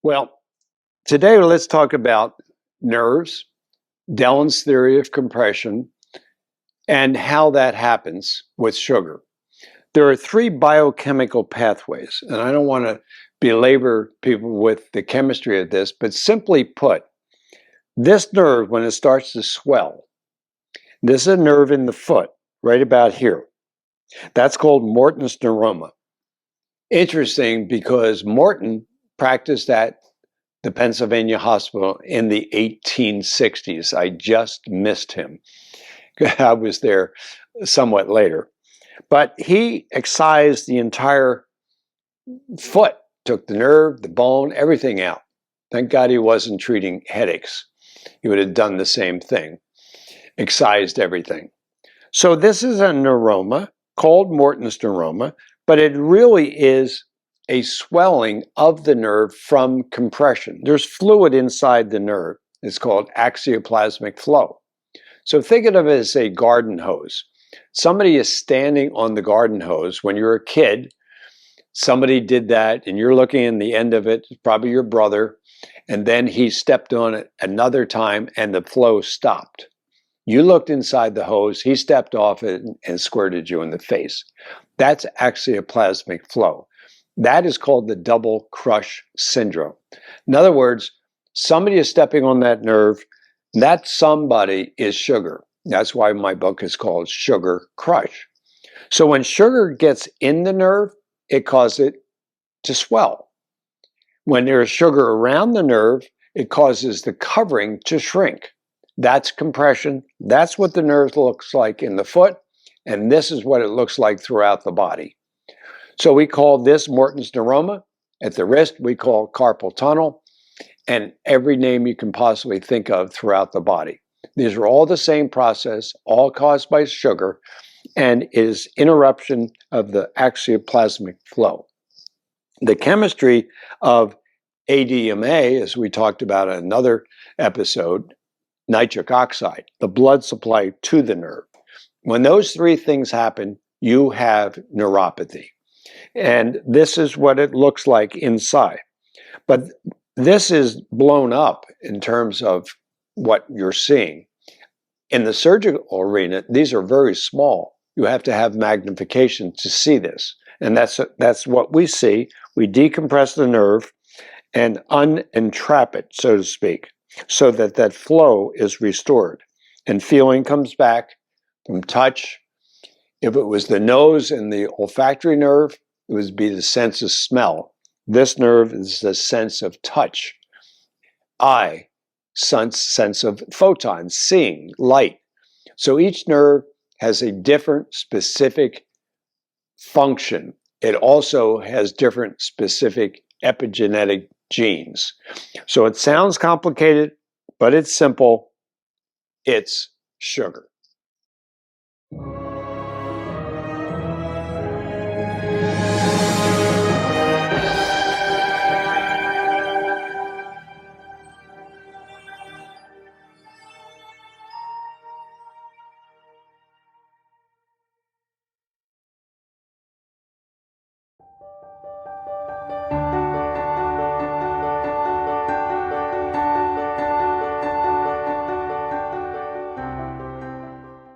Well, today let's talk about nerves, Dellen's theory of compression, and how that happens with sugar. There are three biochemical pathways, and I don't want to belabor people with the chemistry of this, but simply put, this nerve, when it starts to swell, this is a nerve in the foot, right about here. That's called Morton's neuroma. Interesting because Morton practiced at the Pennsylvania hospital in the 1860s. I just missed him. I was there somewhat later. But he excised the entire foot, took the nerve, the bone, everything out. Thank God he wasn't treating headaches. He would have done the same thing, excised everything. So this is a neuroma called Morton's neuroma, but it really is a swelling of the nerve from compression. There's fluid inside the nerve. It's called axioplasmic flow. So think of it as a garden hose. Somebody is standing on the garden hose. When you're a kid, somebody did that and you're looking in the end of it, probably your brother, and then he stepped on it another time and the flow stopped. You looked inside the hose, he stepped off it and squirted you in the face. That's axioplasmic flow. That is called the double crush syndrome. In other words, somebody is stepping on that nerve. That somebody is sugar. That's why my book is called Sugar Crush. So when sugar gets in the nerve, it causes it to swell. When there's sugar around the nerve, it causes the covering to shrink. That's compression. That's what the nerve looks like in the foot, and this is what it looks like throughout the body. So we call this Morton's neuroma. At the wrist, we call carpal tunnel, and every name you can possibly think of throughout the body. These are all the same process, all caused by sugar, and is interruption of the axioplasmic flow. The chemistry of ADMA, as we talked about in another episode, nitric oxide, the blood supply to the nerve. When those three things happen, you have neuropathy. And this is what it looks like inside. But this is blown up in terms of what you're seeing. In the surgical arena, these are very small. You have to have magnification to see this. And that's what we see. We decompress the nerve and unentrap it, so to speak, so that that flow is restored. And feeling comes back from touch. If it was the nose and the olfactory nerve, it would be the sense of smell. This nerve is the sense of touch. Eye, sense of photons, seeing, light. So each nerve has a different specific function. It also has different specific epigenetic genes. So it sounds complicated, but it's simple. It's sugar.